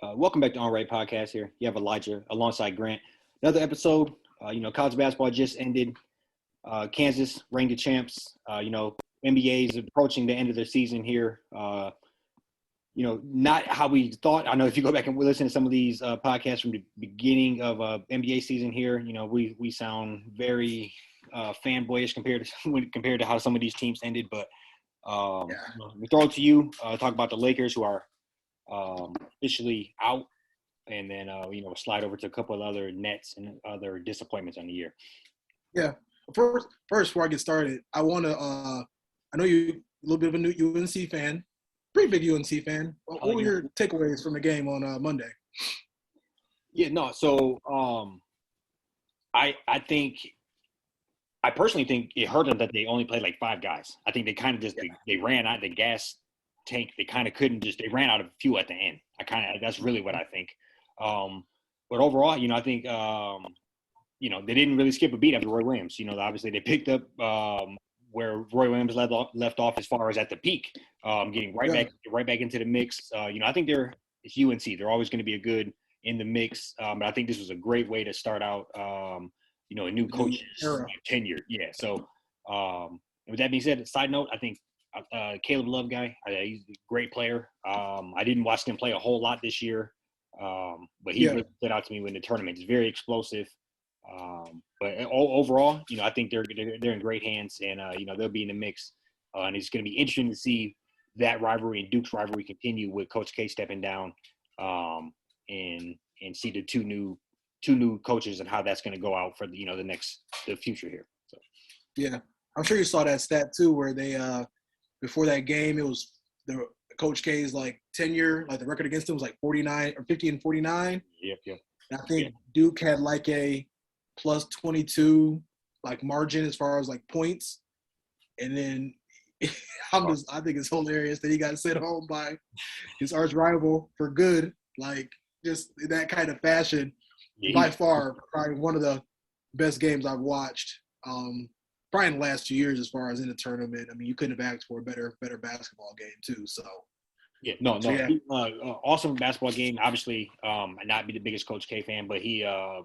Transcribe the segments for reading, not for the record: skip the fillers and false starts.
Welcome back to On Right Podcast here. You have Elijah alongside Grant. Another episode. College basketball just ended. Kansas reigned the champs. NBA is approaching the end of their season here. Not how we thought. I know if you go back and listen to some of these podcasts from the beginning of NBA season here, we sound very fanboyish compared to how some of these teams ended. But we throw it to you. Talk about the Lakers, who are officially out, and then slide over to a couple of other Nets and other disappointments on the year. Yeah. First, before I get started, I want to. I know you're a little bit of a new UNC fan, pretty big UNC fan. What were your takeaways from the game on Monday? Yeah, no. So I personally think it hurt them that they only played like 5 guys. I think they kind of just they ran out the gas tank. They kind of couldn't just. They ran out of fuel at the end. That's really what I think. But overall, I think they didn't really skip a beat after Roy Williams. Obviously they picked up where Roy Williams left off as far as at the peak, getting right back into the mix. I think it's UNC. They're always going to be a good in the mix. But I think this was a great way to start out, a new coach's tenure. Yeah. So with that being said, side note, I think Caleb Love guy, he's a great player. I didn't watch him play a whole lot this year, but he really stood out to me in the tournament. He's very explosive. But overall, I think they're in great hands, and they'll be in the mix. And it's going to be interesting to see that rivalry and Duke's rivalry continue with Coach K stepping down, and see the two new coaches and how that's going to go out for the future here. So yeah, I'm sure you saw that stat too, where they before that game, it was the Coach K's tenure, the record against him was 49 or 50 and 49. Yep. And I think Duke had a plus 22 margin as far as points, and then I think it's hilarious that he got sent home by his arch rival for good, just in that kind of fashion. Yeah, by far, probably one of the best games I've watched. Probably in the last 2 years as far as in the tournament. I mean, you couldn't have asked for a better basketball game too. So yeah, no. Awesome basketball game. Obviously, I'd not be the biggest Coach K fan, but he a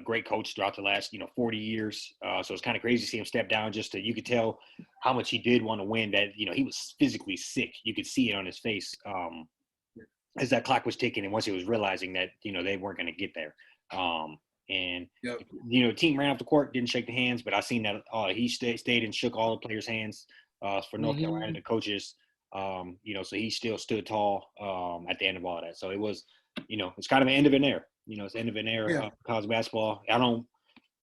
great coach throughout the last 40 years. So it's kind of crazy to see him step down. You could tell how much he did want to win. That he was physically sick. You could see it on his face as that clock was ticking, and once he was realizing that they weren't going to get there. The team ran off the court, didn't shake the hands, but I seen that he stayed and shook all the players' hands for North Carolina, the coaches. So he still stood tall at the end of all that. So it was, it's kind of an end of an era. It's the end of an era of college basketball. I don't,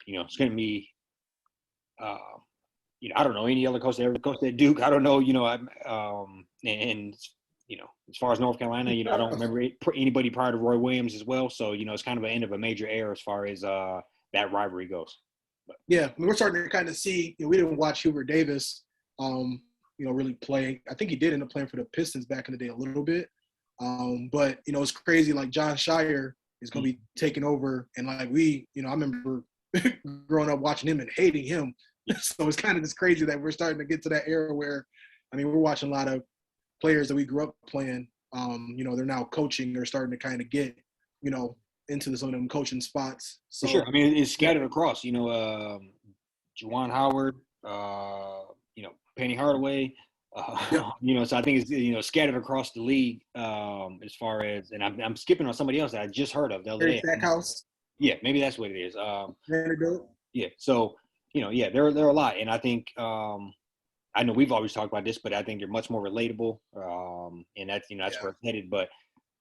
it's going to be, I don't know any other coach that ever coached at Duke. I don't know, as far as North Carolina, I don't remember anybody prior to Roy Williams as well. So, it's kind of an end of a major era as far as that rivalry goes. But. Yeah, we're starting to kind of see, we didn't watch Hubert Davis, really play. I think he did end up playing for the Pistons back in the day a little bit. But, it's crazy, John Shire is going to be taking over. And I remember growing up watching him and hating him. So it's kind of just crazy that we're starting to get to that era where, we're watching a lot of players that we grew up playing, they're now coaching or starting to kind of get, into some of them coaching spots. So, for sure. It's scattered across, Juwan Howard, Penny Hardaway, so I think it's, scattered across the league as far as, and I'm skipping on somebody else that I just heard of the other day. Stackhouse. Yeah, maybe that's what it is. Vanderbilt. Yeah. So, there are a lot. And I think, I know we've always talked about this, but I think they're much more relatable, and that's where it's headed. But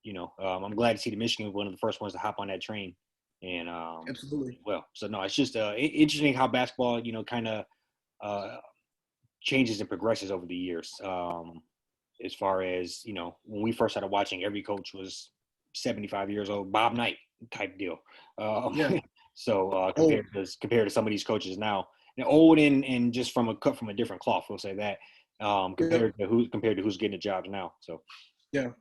I'm glad to see the Michigan one of the first ones to hop on that train, and absolutely. Well, so no, it's just interesting how basketball, kind of changes and progresses over the years. As far as when we first started watching, every coach was 75 years old, Bob Knight type deal. So compared to some of these coaches now. Old and just from a different cloth, we'll say that, compared to who's getting the jobs now. So yeah,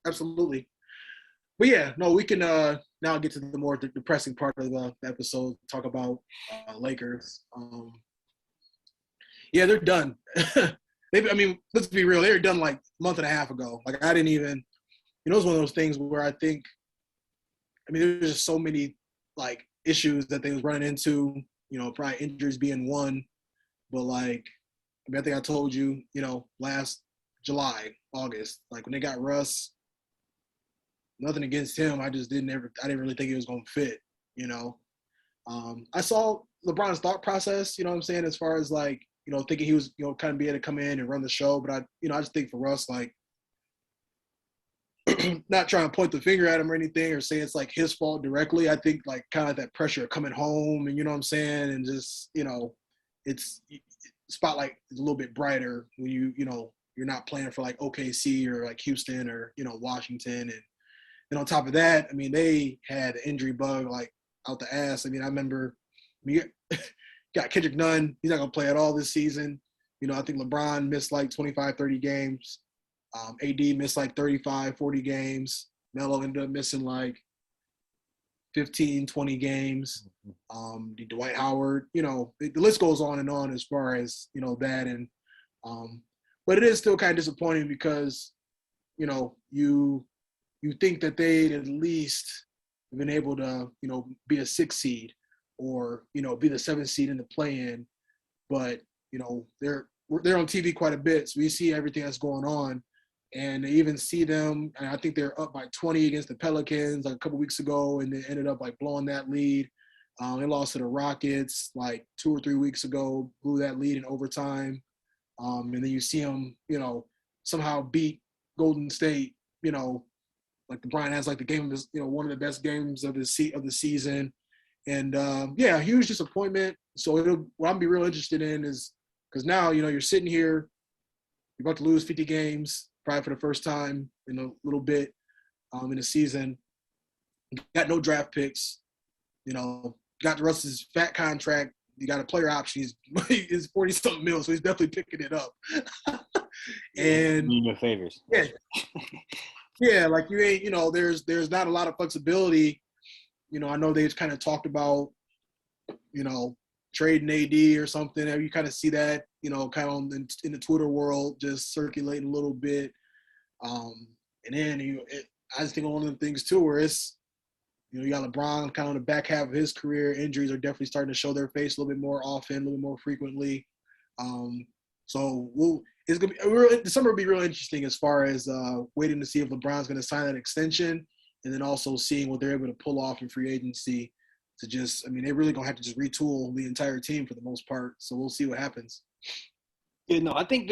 absolutely. But we can now get to the more depressing part of the episode. Talk about Lakers. They're done. Let's be real. They were done a month and a half ago. I didn't even, it's one of those things where I think, I mean, there's just so many like issues that they was running into, probably injuries being one, but like, I mean, I think I told you, last July, August, like when they got Russ, nothing against him. I didn't really think he was going to fit, I saw LeBron's thought process, what I'm saying, as far as like, thinking he was, kind of be able to come in and run the show. But I just think for Russ, like, not trying to point the finger at him or anything or say it's like his fault directly. I think like kind of that pressure of coming home and, what I'm saying, and just, it's spotlight is a little bit brighter when you're not playing for like OKC or like Houston or, Washington. And then on top of that, I mean, they had an injury bug like out the ass. I mean, I remember we got Kendrick Nunn. He's not going to play at all this season. I think LeBron missed like 25, 30 games. AD missed like 35, 40 games. Melo ended up missing like 15, 20 games. Dwight Howard, the list goes on and on as far as, that. And, but it is still kind of disappointing because, you think that they'd at least been able to, be a 6 seed or, be the 7th seed in the play-in. But, they're on TV quite a bit. So we see everything that's going on. And they even see them, and I think they're up by 20 against the Pelicans like a couple weeks ago, and they ended up like blowing that lead. They lost to the Rockets like 2 or 3 weeks ago, blew that lead in overtime. And then you see them, somehow beat Golden State, like LeBron has like the game of his, one of the best games of the season. And huge disappointment. So what I'm be real interested in is, because now, you're sitting here, you're about to lose 50 games, probably for the first time in a little bit in the season. You got no draft picks, got the rest of his fat contract. You got a player option. He's 40-something mil, so he's definitely picking it up. And doing your favors. Yeah. Yeah, like you ain't, there's not a lot of flexibility. I know they've kind of talked about, trading AD or something. You kind of see that, kind of in the Twitter world, just circulating a little bit. And then I just think one of the things too, where it's, you got LeBron kind of on the back half of his career. Injuries are definitely starting to show their face a little bit more often, a little bit more frequently. So it's gonna be the summer will be real interesting as far as waiting to see if LeBron's going to sign that extension, and then also seeing what they're able to pull off in free agency. They're really going to have to just retool the entire team for the most part. So we'll see what happens. Yeah, no, I think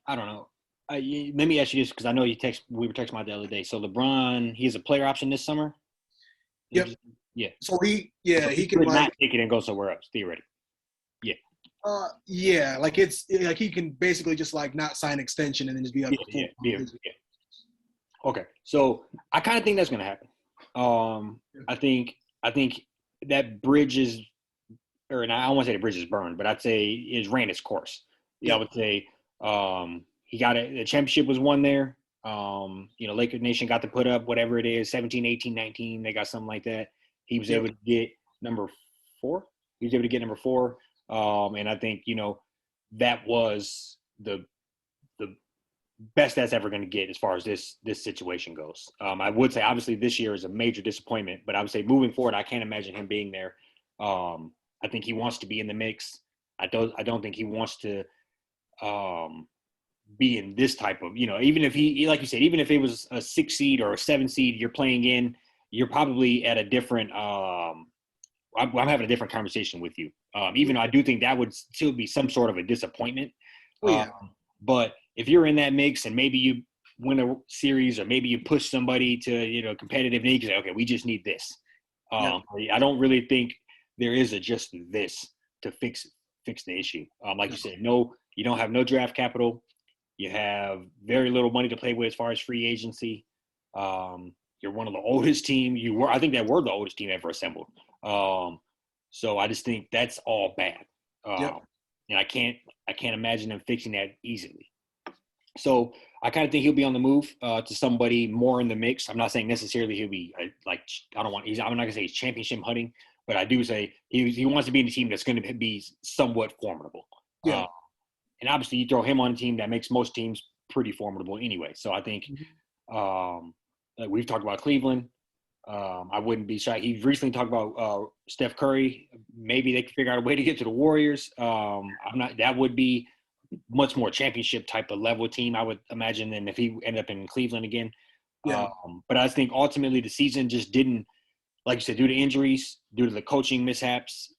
I don't know. Let me ask you this, because I know we were texting about the other day. So LeBron, he has a player option this summer? Yep. Yeah. So he can not take it and go somewhere else, theoretically. Yeah. Like it's like he can basically just like not sign extension and then just be up. Yeah. Okay. So I kind of think that's going to happen. I think that bridge is, or I don't want to say the bridge is burned, but I'd say it's ran its course. Yeah. I would say he got the championship was won there. Laker Nation got to put up whatever it is, 17, 18, 19. They got something like that. He was able to get number 4. He was able to get number 4. And I think, that was the best that's ever going to get as far as this situation goes. I would say obviously this year is a major disappointment, but I would say moving forward, I can't imagine him being there. I think he wants to be in the mix. I don't think he wants to be in this type of, even if he, like you said, even if it was a 6 seed or a 7 seed you're playing in, you're probably at a different, I'm having a different conversation with you. Even though I do think that would still be some sort of a disappointment. But if you're in that mix and maybe you win a series or maybe you push somebody to, competitive, and you can say, okay, we just need this. I don't really think there is just this to fix the issue. Like you said, no, you don't have no draft capital. You have very little money to play with as far as free agency. You're one of the oldest team. I think that we're the oldest team ever assembled. So I just think that's all bad. And I can't imagine them fixing that easily. So I kind of think he'll be on the move to somebody more in the mix. I'm not saying necessarily he'll be I'm not gonna say he's championship hunting, but I do say he wants to be in a team that's going to be somewhat formidable. And obviously you throw him on a team that makes most teams pretty formidable anyway. So I think Like we've talked about Cleveland. I wouldn't be shy. He recently talked about Steph Curry. Maybe they can figure out a way to get to the Warriors. I'm not. That would be much more championship type of level team, I would imagine, than if he ended up in Cleveland again. Yeah. But I think ultimately the season just didn't, like you said, due to injuries, due to the coaching mishaps,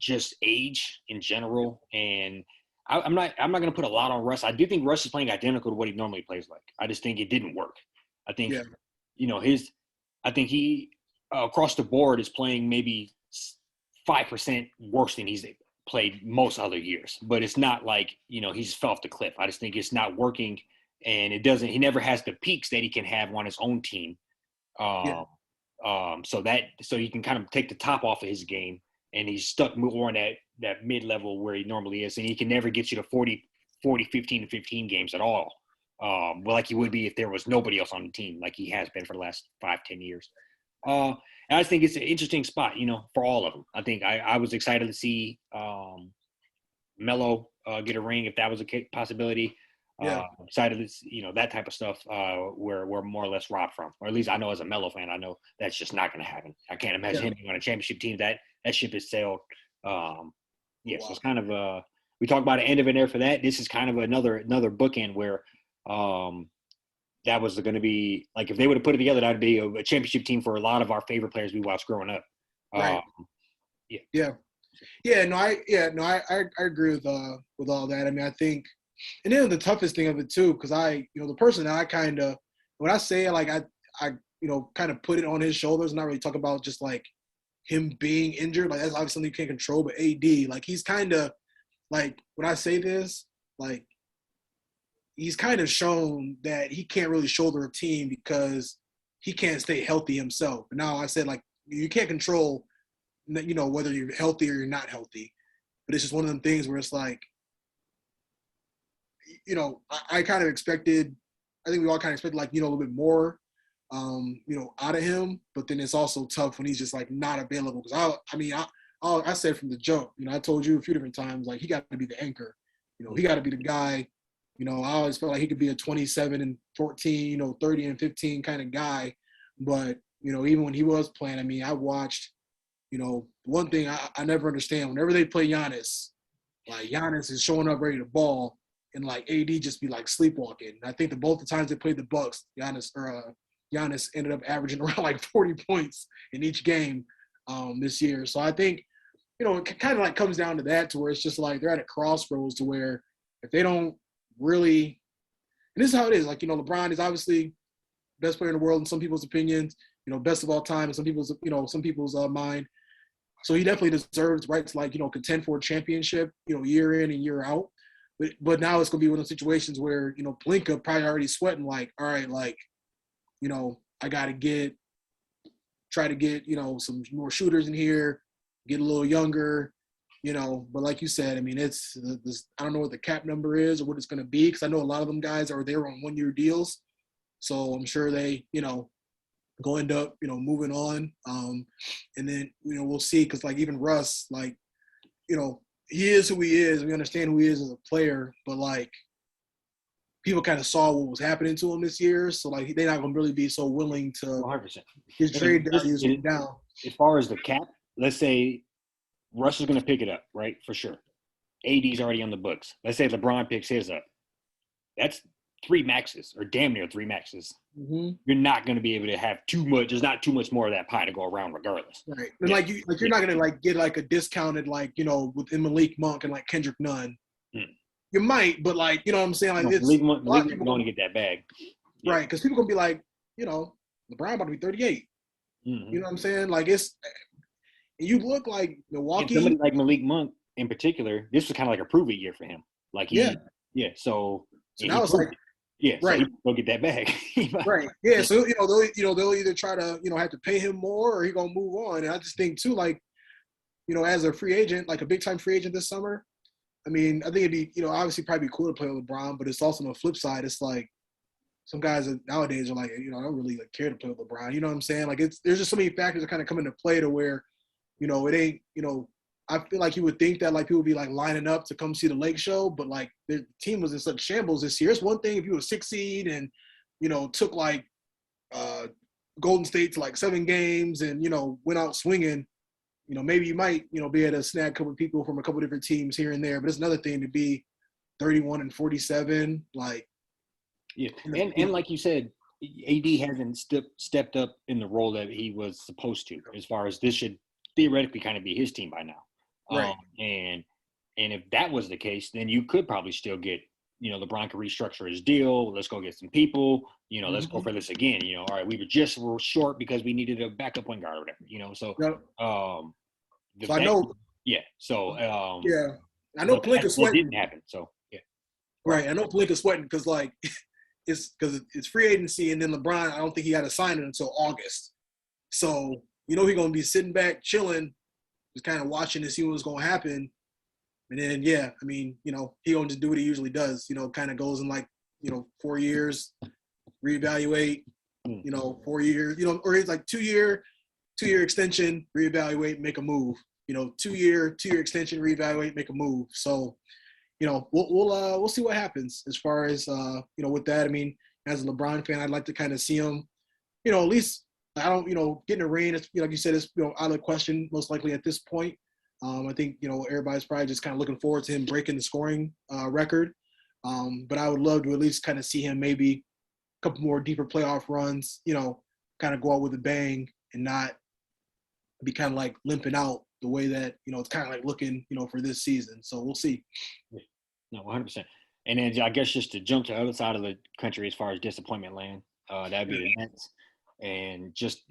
just age in general. And I'm not going to put a lot on Russ. I do think Russ is playing identical to what he normally plays like. I just think it didn't work. I think, I think he across the board is playing maybe 5% worse than he's played most other years. But it's not like, he's fell off the cliff. I just think it's not working. And he never has the peaks that he can have on his own team. So you can kind of take the top off of his game, and he's stuck more on that mid-level where he normally is, and he can never get you to 40, 15 to 15 games at all. Like he would be if there was nobody else on the team, like he has been for the last 5-10 years. And I think it's an interesting spot, for all of them. I think I was excited to see Melo get a ring if that was a possibility. Excited to that type of stuff where we're more or less robbed from, or at least I know as a Melo fan, I know that's just not going to happen. I can't imagine him being on a championship team. That ship has sailed. So it's kind of we talk about an end of an era for that. This is kind of another bookend where that was going to be like if they would have put it together, that'd be a championship team for a lot of our favorite players we watched growing up. Right. No, I agree with all that. I mean, I think. And then the toughest thing of it too, because the person that I kind of, when I say like I kind of put it on his shoulders, not really talk about just like him being injured, like that's obviously something you can't control. But AD, like he's kind of like when I say this, like he's kind of shown that he can't really shoulder a team because he can't stay healthy himself. But now I said like you can't control, whether you're healthy or you're not healthy. But it's just one of them things where it's like. I kind of expected, I think we all kind of expected like, a little bit more, out of him. But then it's also tough when he's just like not available. Because I said from the jump, I told you a few different times, like he got to be the anchor. He got to be the guy. I always felt like he could be a 27 and 14, 30 and 15 kind of guy. But, even when he was playing, I watched, one thing I never understand, whenever they play Giannis, like Giannis is showing up ready to ball. And like AD just be like sleepwalking. And I think that both the times they played the Bucks, Giannis ended up averaging around like 40 points in each game this year. So I think, it kind of like comes down to that, to where it's just like they're at a crossroads to where if they don't really, and this is how it is. Like LeBron is obviously best player in the world in some people's opinions. Best of all time in some people's mind. So he definitely deserves right to like contend for a championship year in and year out. But now it's going to be one of those situations where, Pelinka probably already sweating like, all right, like, I got to try to get, some more shooters in here, get a little younger, But like you said, it's I don't know what the cap number is or what it's going to be, because I know a lot of them guys are there on one-year deals. So I'm sure they, go end up, moving on. And then, we'll see, because like even Russ, like, he is who he is. We understand who he is as a player, but like people kind of saw what was happening to him this year, so like they're not going to really be so willing to 100%. His trade value is down. As far as the cap, let's say Russ is going to pick it up, right? For sure. AD's already on the books. Let's say LeBron picks his up. That's 3 maxes, or damn near 3 maxes. Mm-hmm. You're not going to be able to have too much. There's not too much more of that pie to go around, regardless. Right. And you're not going to like get like a discounted within Malik Monk and like Kendrick Nunn. You might, but like what I'm saying, like it's Malik Monk going to get that bag, right? Because people gonna be like, LeBron about to be 38. Mm-hmm. You know what I'm saying? Like you look like Milwaukee. And somebody like Malik Monk in particular, this was kind of like a prove it year for him. Like So now it's like. Yeah, right. So go get that bag. Right. Yeah. So they'll either try to have to pay him more, or he gonna move on. And I just think too, like, as a free agent, like a big time free agent this summer, I think it'd be obviously probably be cool to play with LeBron, but it's also on the flip side. It's like some guys nowadays are like, I don't really like care to play with LeBron. You know what I'm saying? Like there's just so many factors that kind of come into play to where, it ain't I feel like you would think that like people would be like lining up to come see the Lake Show, but like the team was in such shambles this year. It's one thing if you were a 6 seed and took like Golden State to like 7 games and went out swinging. Maybe you might be able to snag a couple of people from a couple of different teams here and there. But it's another thing to be 31-47, like. Yeah, and like you said, AD hasn't stepped up in the role that he was supposed to. As far as this should theoretically kind of be his team by now. Right. And if that was the case, then you could probably still get, LeBron could restructure his deal. Let's go get some people. Let's go for this again. All right, we were short because we needed a backup point guard or whatever. So, Yep. so I know. Yeah. So, yeah, I know Pelinka's sweating. Didn't happen. So, yeah. Right. I know Pelinka's sweating because like it's free agency, and then LeBron, I don't think he had to sign it until August. So he's going to be sitting back, chilling, just kind of watching to see what's going to happen. And then, yeah, I mean, he going to just do what he usually does. Kind of goes in like, 4 years, reevaluate, 4 years, or it's like 2-year extension, reevaluate, make a move. 2-year extension, reevaluate, make a move. So, we'll see what happens as far as with that. I mean, as a LeBron fan, I'd like to kind of see him, at least I don't, getting a ring. It's, like you said, it's out of the question most likely at this point. I think everybody's probably just kind of looking forward to him breaking the scoring record. But I would love to at least kind of see him maybe a couple more deeper playoff runs. Kind of go out with a bang and not be kind of like limping out the way that it's kind of like looking for this season. So we'll see. No, 100%. And then I guess just to jump to the other side of the country as far as disappointment land, that'd be the Nets. And just,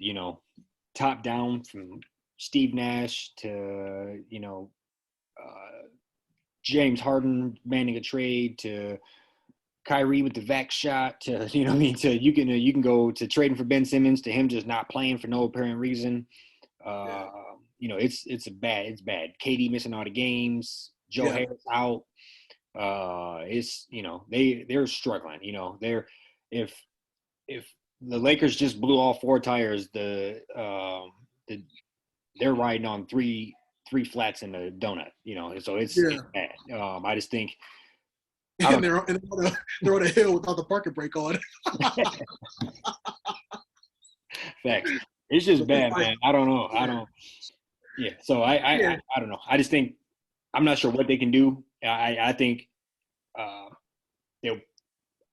top down from Steve Nash to, James Harden demanding a trade to Kyrie with the vax shot to, to you can go to trading for Ben Simmons to him just not playing for no apparent reason. It's bad. KD missing all the games. Joe Harris out. They're struggling. If the Lakers just blew all 4 tires, they're riding on three flats in a donut. So it's bad. I just think. They're on a hill without the parking brake on. Facts. It's just bad, man. I don't know. Yeah. So I don't know. I just think I'm not sure what they can do. I think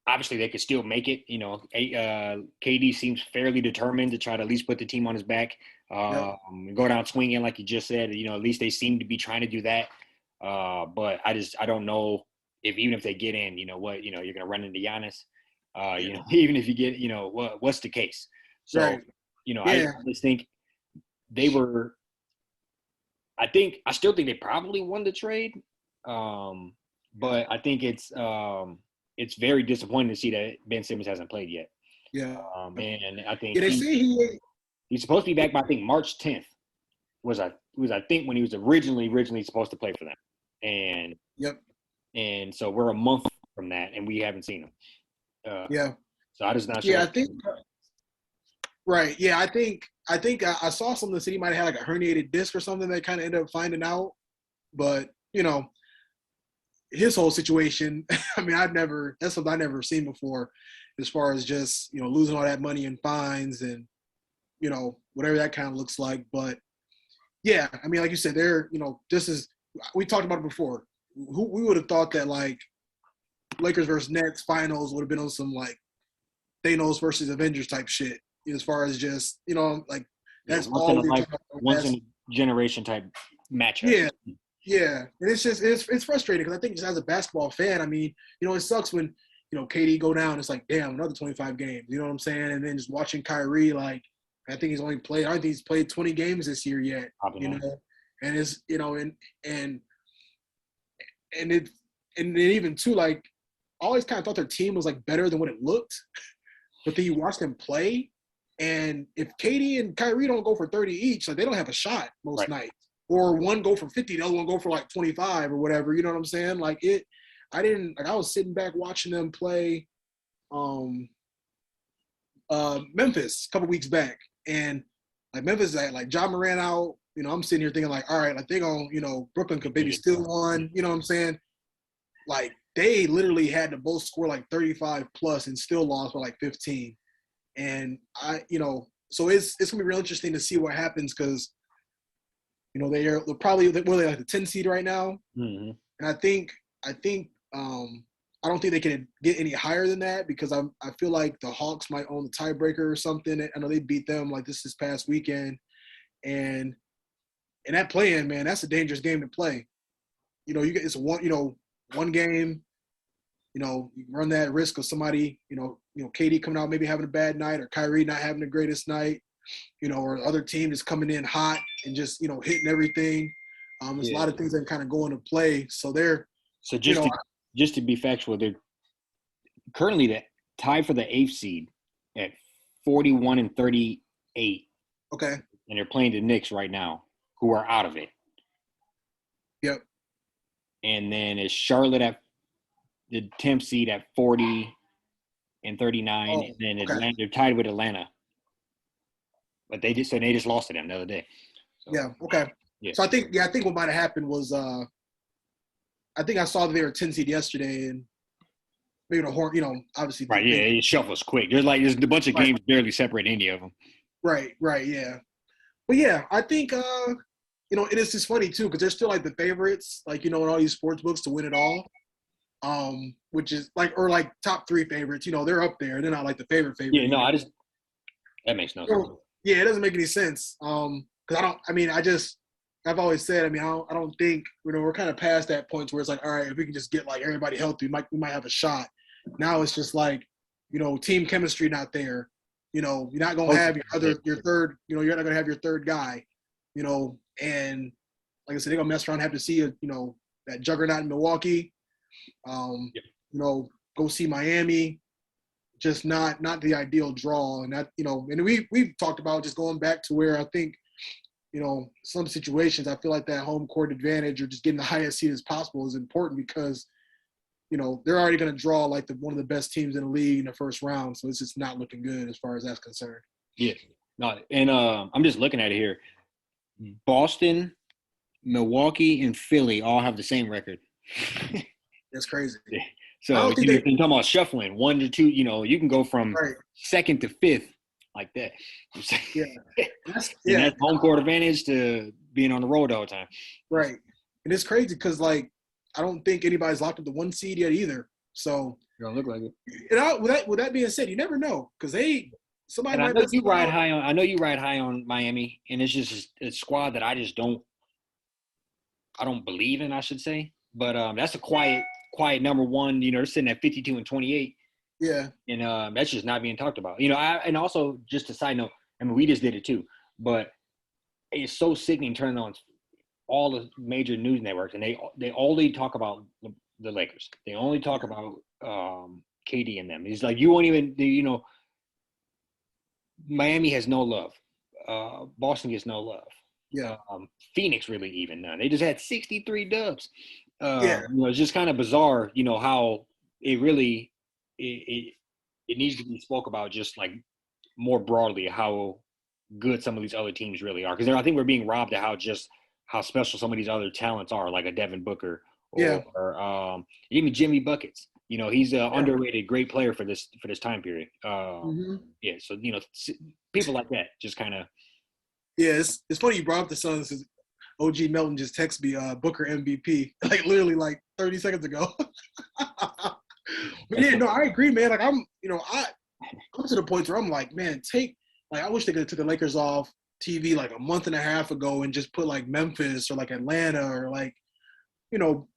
obviously they could still make it. KD seems fairly determined to try to at least put the team on his back, go down swinging like you just said. At least they seem to be trying to do that. But I don't know even if they get in, you're going to run into Giannis. Even if you get, what's the case? So, right. I just think they were. I still think they probably won the trade, but I think it's very disappointing to see that Ben Simmons hasn't played yet. Yeah. And I think they say he's supposed to be back by I think March 10th was I think when he was originally supposed to play for them. And and so we're a month from that and we haven't seen him. So I just not sure. Yeah, I think. Right. Yeah, I think I saw something that said he might have had like a herniated disc or something. They kind of ended up finding out, but his whole situation. I mean, that's something I've never seen before, as far as just losing all that money in fines and whatever that kind of looks like. But yeah, I mean, like you said, this is we talked about it before. We would have thought that like Lakers versus Nets finals would have been on some like Thanos versus Avengers type shit. As far as just like that's all once in a generation type matchup. Yeah, and it's frustrating because I think just as a basketball fan, I mean, it sucks when KD go down. It's like damn, another 25 games. You know what I'm saying? And then just watching Kyrie, like I think he's played 20 games this year yet. And it's and even too like I always kind of thought their team was like better than what it looked, but then you watch them play. And if KD and Kyrie don't go for 30 each, like they don't have a shot most nights. Or one go for 50, the other one go for like 25 or whatever. You know what I'm saying? Like I was sitting back watching them play Memphis a couple weeks back. And like Memphis had like Ja Morant out, I'm sitting here thinking like, all right, like they gonna, Brooklyn could maybe still one. You know what I'm saying? Like they literally had to both score like 35 plus and still lost by like 15. And so it's gonna be real interesting to see what happens because they're probably like the 10 seed right now, and I think I don't think they can get any higher than that because I feel like the Hawks might own the tiebreaker or something. I know they beat them like this past weekend, and that play-in, man, that's a dangerous game to play. You get it's one game. You run that risk of somebody, KD coming out maybe having a bad night or Kyrie not having the greatest night, or the other team is coming in hot and just, hitting everything. There's a lot of things that kind of go into play. So just to be factual, they're currently tied for the 8th seed at 41 and 38. Okay. And they're playing the Knicks right now, who are out of it. Yep. And then it's Charlotte at the 10th seed at 40 and 39, and then Atlanta, they're tied with Atlanta. But they just lost to them the other day. So, yeah. Okay. Yeah. So I think what might have happened was I think I saw that they were 10 seed yesterday, and maybe the Horn, obviously. Right. Yeah. It shuffles quick. There's a bunch of games barely separate any of them. Right. Right. Yeah. But yeah, I think it is just funny too because they're still like the favorites, like in all these sports books to win it all. Which is like top 3 favorites. They're up there. They're not like the favorite. Yeah, no, that makes no sense. Yeah, it doesn't make any sense. Because I've always said, I don't think, we're kind of past that point where it's like, all right, if we can just get like everybody healthy, we might have a shot. Now it's just like, team chemistry not there. You're not going to have your third, you're not going to have your third guy, and like I said, they're going to mess around and have to see, that juggernaut in Milwaukee. Go see Miami, just not the ideal draw. And that, and we've talked about just going back to where I think, some situations, I feel like that home court advantage or just getting the highest seed as possible is important because, they're already going to draw like one of the best teams in the league in the first round. So it's just not looking good as far as that's concerned. Yeah. No, and I'm just looking at it here. Boston, Milwaukee, and Philly all have the same record. That's crazy. Yeah. So if you're talking about shuffling 1 to 2, you can go from second to fifth like that. Yeah. That's home court advantage to being on the road all the time. Right. And it's crazy because, like, I don't think anybody's locked up the 1 seed yet either. So it don't look like it. And with that being said, you never know because somebody might. I know you ride high on Miami, and it's just a squad that I don't believe in, I should say. But that's a quiet number one. They're sitting at 52 and 28. Yeah. And that's just not being talked about. And also just a side note, we just did it too, but it's so sickening turning on all the major news networks, and they only talk about the Lakers. They only talk about KD and them. It's like you won't even Miami has no love. Boston gets no love. Yeah. Phoenix really even none. They just had 63 dubs. Yeah. It's just kind of bizarre, how it really it needs to be spoke about just like more broadly how good some of these other teams really are. Because I think we're being robbed of how special some of these other talents are, like a Devin Booker or even Jimmy Buckets. He's an underrated great player for this time period. Yeah, so people like that just kind of. Yeah, it's funny you brought up the Suns. OG Melton just texted me Booker MVP like literally like 30 seconds ago. But yeah, no, I agree, man. Like I'm to the point where I'm like, man, I wish they could have took the Lakers off TV like a month and a half ago and just put like Memphis or like Atlanta or like,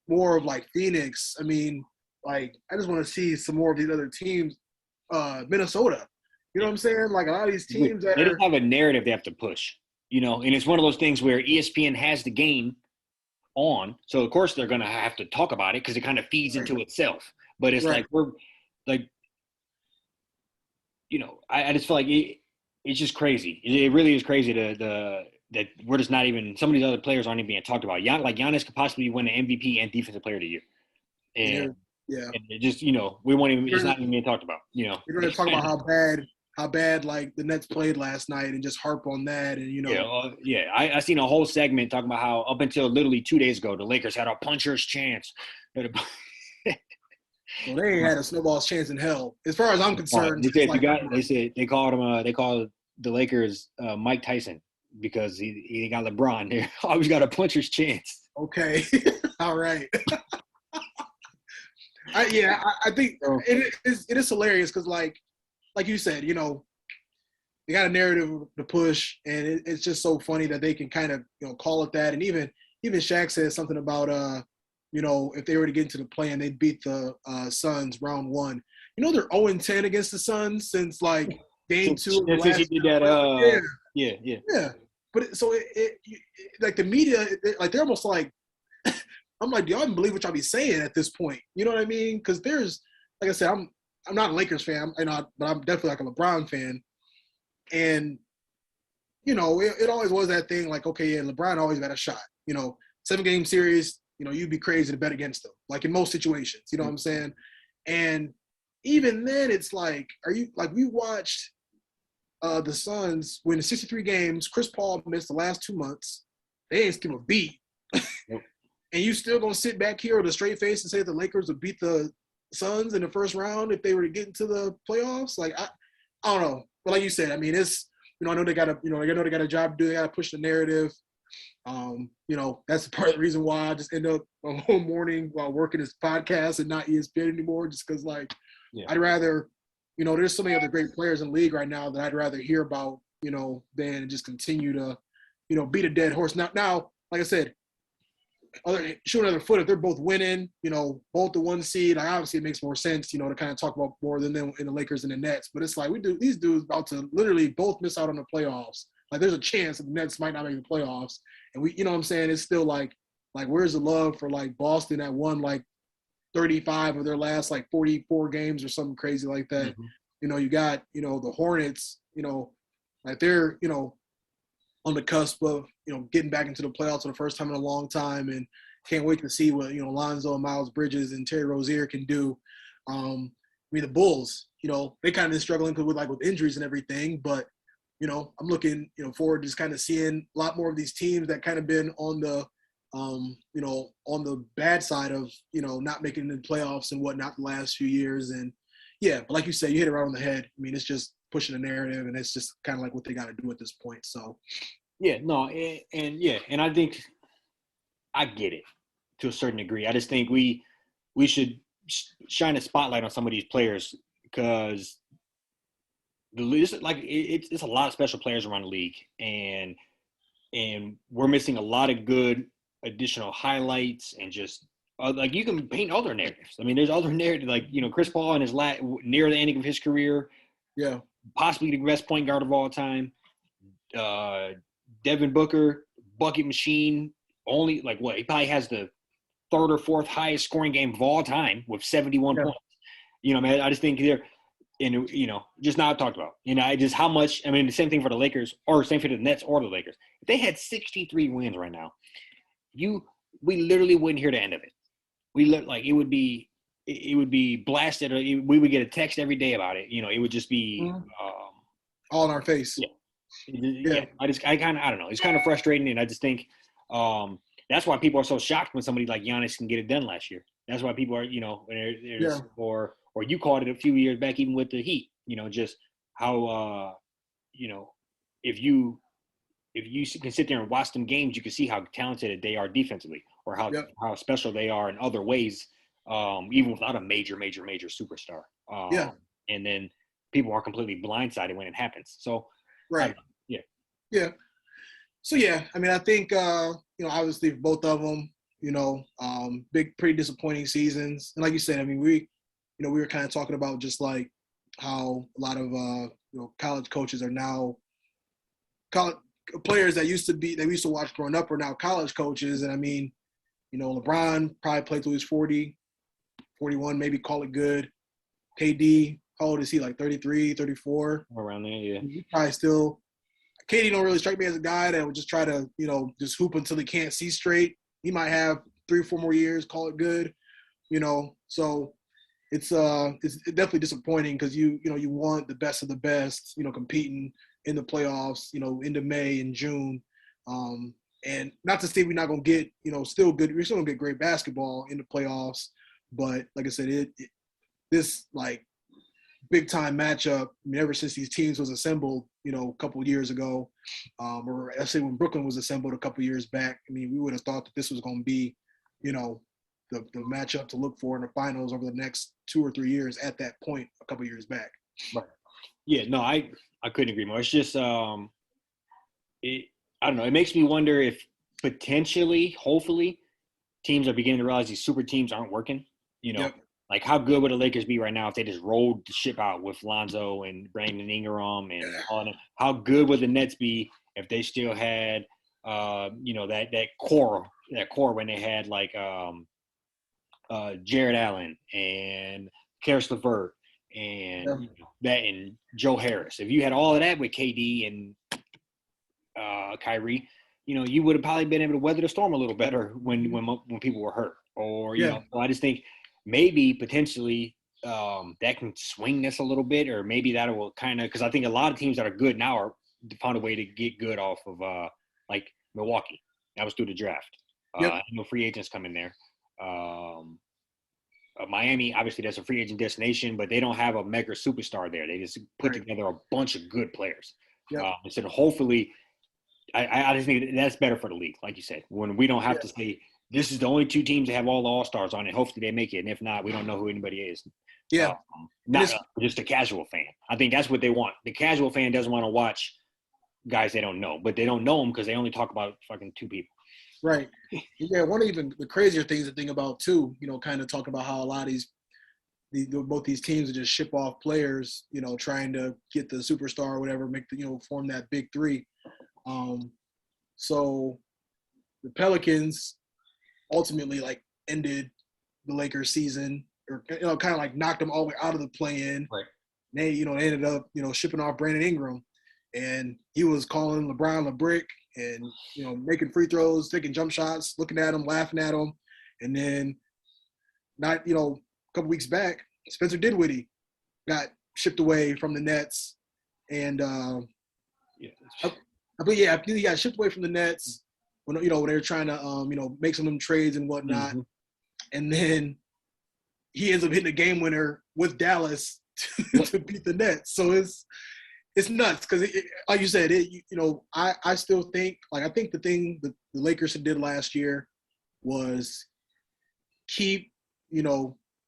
more of like Phoenix. I mean, like I just want to see some more of these other teams. Minnesota, you know what I'm saying? Like a lot of these teams they just have a narrative they have to push, and it's one of those things where ESPN has the game on, so of course they're going to have to talk about it because it kind of feeds into itself. But it's like we're like, I just feel like it's just crazy. It really is crazy that we're just not even – some of these other players aren't even being talked about. Like Giannis could possibly win the MVP and Defensive Player of the Year. And, yeah. and it just, we won't even – it's not even being talked about, You're going to talk about how bad how bad like the Nets played last night and just harp on that and I seen a whole segment talking about how up until literally 2 days ago the Lakers had a puncher's chance. Well, they ain't had a snowball's chance in hell, as far as I'm concerned. They said they called the Lakers Mike Tyson because he got LeBron. They always got a puncher's chance. Okay, all right. I think it is hilarious because like you said, they got a narrative to push, and it's just so funny that they can kind of call it that. And even Shaq said something about if they were to get into the play and they'd beat the Suns round one. They're 0-10 against the Suns since like game two. Since he did that, yeah. But so it like the media, they're almost like, I'm like, do y'all even believe what y'all be saying at this point? You know what I mean? Because there's, like I said, I'm not a Lakers fan, but I'm definitely like a LeBron fan. And, it always was that thing like, okay, yeah, LeBron always got a shot. 7-game series, you'd be crazy to bet against them, like in most situations, you know what I'm saying? And even then, it's like, we watched the Suns win 63 games. Chris Paul missed the last 2 months. They ain't give a beat. Nope. And you still gonna sit back here with a straight face and say the Lakers would beat the Suns in the first round if they were to get into the playoffs? Like I don't know. But like you said, I mean, it's I know they got a job to do. They got to push the narrative. That's part of the reason why I just end up a whole morning while working this podcast and not ESPN anymore, just because I'd rather, there's so many other great players in the league right now that I'd rather hear about, than just continue to, beat a dead horse. Now, like I said, shoot another foot if they're both winning, both the 1 seed. Obviously, it makes more sense, to kind of talk about more than them in the Lakers and the Nets. But it's like these dudes about to literally both miss out on the playoffs. Like there's a chance that the Nets might not make the playoffs, and we, what I'm saying, it's still like where's the love for like Boston that won like 35 of their last like 44 games or something crazy like that. Mm-hmm. You got the Hornets, like they're on the cusp of getting back into the playoffs for the first time in a long time, and can't wait to see what Lonzo and Miles Bridges and Terry Rozier can do. The Bulls, they kind of been struggling with injuries and everything, but I'm looking forward to just kind of seeing a lot more of these teams that kind of been on the on the bad side of not making the playoffs and whatnot the last few years. And yeah, but like you said, you hit it right on the head. I mean, it's just pushing the narrative, and it's just kind of like what they got to do at this point. So and I think I get it to a certain degree. I just think we should shine a spotlight on some of these players because it's a lot of special players around the league, and we're missing a lot of good additional highlights and just you can paint other narratives. I mean, there's other narratives Chris Paul in his near the ending of his career, possibly the best point guard of all time. Devin Booker, bucket machine, only he probably has the third or fourth highest scoring game of all time with 71 points. Man, I just think they're, just not talked about. Just how much. I mean, the same thing for the Lakers, or same for the Nets or the Lakers. If they had 63 wins right now, we literally wouldn't hear the end of it. It would be blasted. Or we would get a text every day about it. It would just be all in our face. Yeah. I don't know. It's kind of frustrating, and I just think that's why people are so shocked when somebody like Giannis can get it done last year. That's why people are, or you called it a few years back, even with the Heat. Just how if you can sit there and watch them games, you can see how talented they are defensively, or how special they are in other ways, even without a major superstar. And then people are completely blindsided when it happens. So. Right. Yeah. So I mean, I think obviously both of them, pretty disappointing seasons. And like you said, I mean, we were kind of talking about just like how a lot of college coaches are now college players that used to watch growing up are now college coaches. And I mean, LeBron probably played till he was 40, 41, maybe call it good. KD. How old is he? Like 33, 34? Around there, yeah. He probably still – KD don't really strike me as a guy that would just try to, just hoop until he can't see straight. He might have 3 or 4 more years, call it good, So it's definitely disappointing because you want the best of the best, competing in the playoffs, into May and June. And not to say we're not gonna get, still good. We're still gonna get great basketball in the playoffs, but like I said, this like big time matchup. I mean, ever since these teams was assembled, a couple of years ago, or I say when Brooklyn was assembled a couple of years back. I mean, we would have thought that this was going to be, the matchup to look for in the finals over the next 2 or 3 years. At that point, a couple of years back. Right. Yeah. No, I couldn't agree more. It's just I don't know. It makes me wonder if potentially, hopefully, teams are beginning to realize these super teams aren't working. Yep. Like how good would the Lakers be right now if they just rolled the ship out with Lonzo and Brandon Ingram and all that? How good would the Nets be if they still had, that core when they had like Jared Allen and Karis LeVert and and Joe Harris. If you had all of that with KD and Kyrie, you would have probably been able to weather the storm a little better when people were hurt. Or so I just think maybe potentially that can swing this a little bit, or maybe that will kind of, because I think a lot of teams that are good now are found a way to get good off of like Milwaukee. That was through the draft. No free agents come in there. Miami, obviously, that's a free agent destination, but they don't have a mega superstar there. They just put together a bunch of good players. So hopefully, I just think that's better for the league, like you said, when we don't have to say this is the only 2 teams that have all the all-stars on it. Hopefully they make it, and if not, we don't know who anybody is. Not just a casual fan. I think that's what they want. The casual fan doesn't want to watch guys they don't know, but they don't know them because they only talk about fucking 2 people. Right. Yeah, one of even the crazier things to think about too, kind of talking about how a lot of both these teams are just ship off players, trying to get the superstar or whatever, make the, form that big 3. So the Pelicans ultimately like ended the Lakers season, or kind of like knocked them all the way out of the play-in. Right. They ended up shipping off Brandon Ingram, and he was calling LeBron LeBrick and making free throws, taking jump shots, looking at him, laughing at him, and then a couple weeks back, Spencer Dinwiddie got shipped away from the Nets, and I think he got shipped away from the Nets when they were trying to make some of them trades and whatnot, and then he ends up hitting a game winner with Dallas to beat the Nets. So it's nuts because, like you said, I still think I think the thing that the Lakers did last year was keep as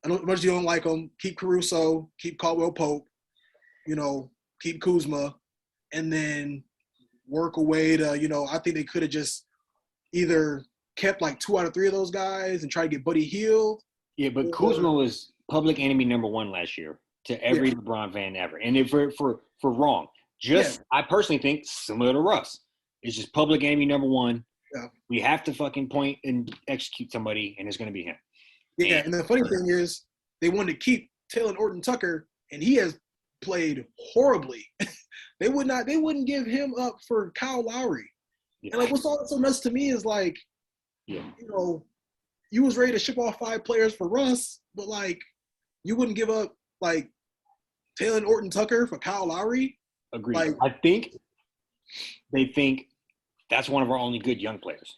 much as you don't like them, keep Caruso, keep Caldwell Pope, keep Kuzma, and then work a way to I think they could have just either kept like 2 out of 3 of those guys and try to get Buddy Hield. Yeah, but Kuzma was public enemy number 1 last year to every LeBron fan ever. And if for wrong. I personally think similar to Russ. It's just public enemy number 1. Yeah. We have to fucking point and execute somebody, and it's going to be him. Yeah, and the funny thing is they wanted to keep Taylor Horton-Tucker, and he has played horribly. They wouldn't give him up for Kyle Lowry. Yeah. And what's so nuts to me is you was ready to ship off 5 players for Russ, but you wouldn't give up Taylor Horton-Tucker for Kyle Lowry. Agreed. I think they think that's one of our only good young players.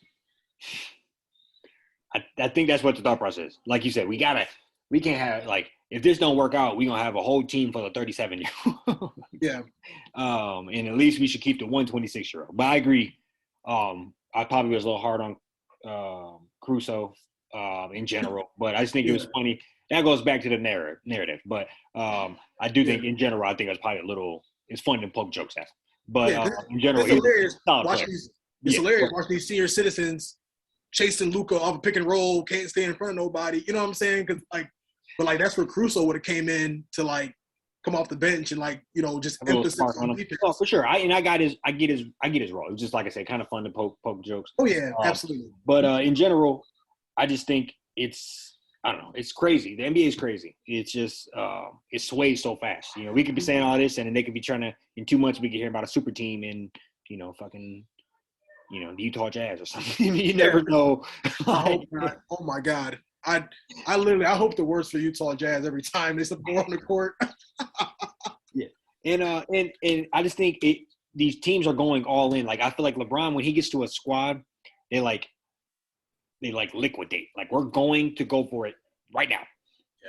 I think that's what the thought process is. Like you said, we can't have if this don't work out, we're gonna have a whole team full of 37-year-olds. Yeah. And at least we should keep the 126-year-old. But I agree. I probably was a little hard on Caruso in general, but I just think it was funny. That goes back to the narrative. But I do think in general, I think it's probably a little. It's fun to poke jokes at. But in general, it's hilarious. It's hilarious watching these senior citizens chasing Luka off a pick and roll, can't stay in front of nobody. You know what I'm saying? Because but that's where Caruso would have came in to come off the bench and just emphasis on defense. Oh, for sure. I get his role. It was just like I said, kind of fun to poke jokes. Oh yeah, absolutely. But in general, I just think I don't know. It's crazy. The NBA is crazy. It's just it sways so fast. We could be saying all this, and then they could be trying to. In 2 months, we could hear about a super team in fucking the Utah Jazz or something. You never know. Oh my God. I hope the worst for Utah Jazz every time they step on the court. Yeah, and I just think these teams are going all in. Like I feel like LeBron, when he gets to a squad, they liquidate. Like we're going to go for it right now.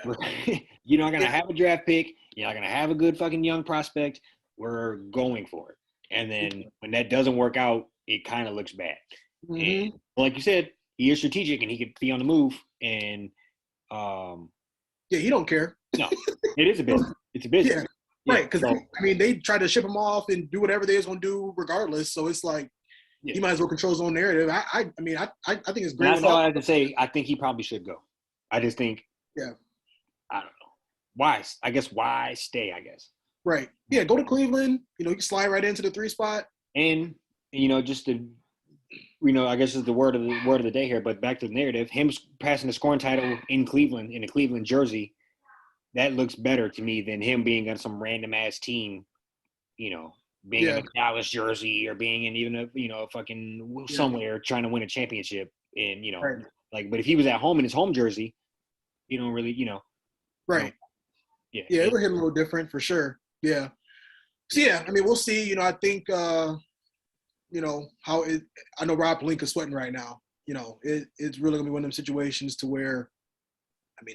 Yeah. You're not gonna have a draft pick. You're not gonna have a good fucking young prospect. We're going for it. And then when that doesn't work out, it kind of looks bad. Mm-hmm. And like you said, he is strategic and he could be on the move. And he don't care. No, it is a business. It's a business. Yeah, right. Because they try to ship him off and do whatever they was gonna do regardless. So it's like he might as well control his own narrative. I think it's great. That's all I have to say. I think he probably should go. I just think. Yeah. I don't know. Why? I guess why stay? I guess. Right. Yeah. Go to Cleveland. You can slide right into the 3 spot. And just to. I guess is the word of the day here. But back to the narrative, him passing the scoring title in Cleveland in a Cleveland jersey, that looks better to me than him being on some random ass team, being in a Dallas jersey or being in even a fucking somewhere trying to win a championship. And right. But if he was at home in his home jersey, you don't really, right. Yeah, it would hit a little different for sure. Yeah. So we'll see. I think. How it. I know Rob Pelinka's sweating right now. It's really gonna be one of them situations to where,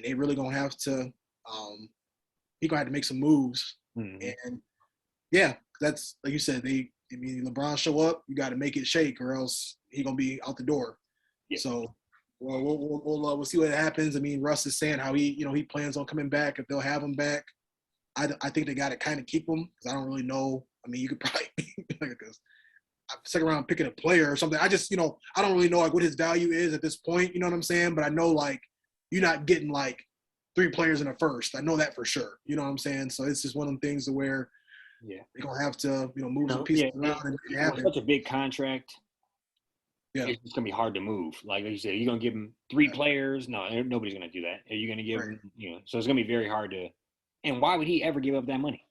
they really gonna have to. He gonna have to make some moves, and that's like you said. LeBron show up, you got to make it shake, or else he gonna be out the door. Yeah. So, we'll see what happens. Russ is saying how he plans on coming back if they'll have him back. I think they got to kind of keep him because I don't really know. You could probably because. Second round picking a player or something. I just, I don't really know what his value is at this point. You know what I'm saying? But I know you're not getting 3 players in a first. I know that for sure. You know what I'm saying? So it's just one of them things to where they're gonna have to, move some pieces around and make it happen. Such a big contract. Yeah, it's gonna be hard to move. Like you said, you're gonna give him 3 players. No, nobody's gonna do that. You're gonna give him, so it's gonna be very hard to. And why would he ever give up that money?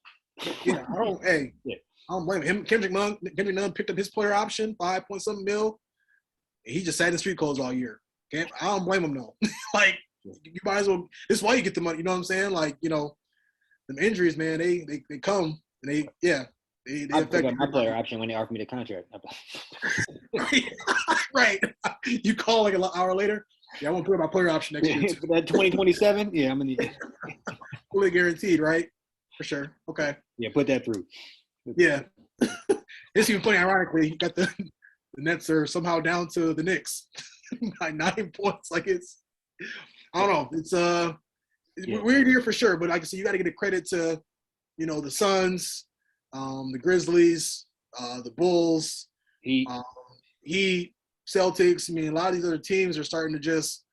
Yeah, I don't. Hey. Yeah. I don't blame him. Kendrick Nunn picked up his player option, $5.something million. He just sat in street clothes all year. I don't blame him though. You might as well. This is why you get the money. You know what I'm saying? Them injuries, man. They come and they affect my player option when they offered me the contract. Right. You call an hour later. Yeah, I won't put my player option next year. For that 2027. Yeah, I'm gonna. Fully guaranteed, right? For sure. Okay. Yeah, put that through. Yeah. It's even funny, ironically, you got the Nets are somehow down to the Knicks by 9 points. It's I don't know. It's weird here for sure, but like I said, you gotta give the credit to, the Suns, the Grizzlies, the Bulls, Heat, Celtics. A lot of these other teams are starting to just,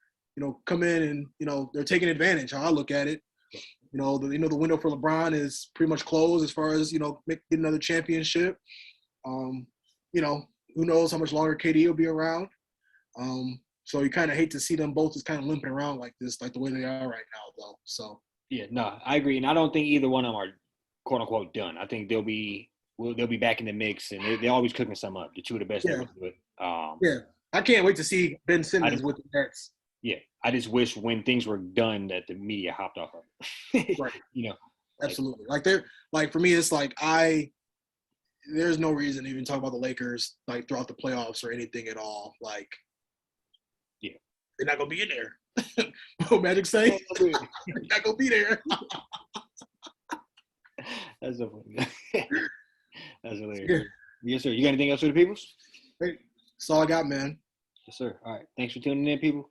come in and, they're taking advantage, how I look at it. The window for LeBron is pretty much closed as far as, getting another championship. Who knows how much longer KD will be around. So you kind of hate to see them both just kind of limping around like this, like the way they are right now, though. So. Yeah, no, I agree. And I don't think either one of them are, quote unquote, done. I think they'll be back in the mix, and they're always cooking some up. The two of the best. Yeah. I can't wait to see Ben Simmons with the Nets. Yeah, I just wish when things were done that the media hopped off of it. Right. Absolutely. For me, it's there's no reason to even talk about the Lakers throughout the playoffs or anything at all. They're not gonna be in there. What Magic say? They're not gonna be there. That's so funny. That's hilarious. Yeah. Yes, sir. You got anything else for the peoples? Hey, that's all I got, man. Yes, sir. All right. Thanks for tuning in, people.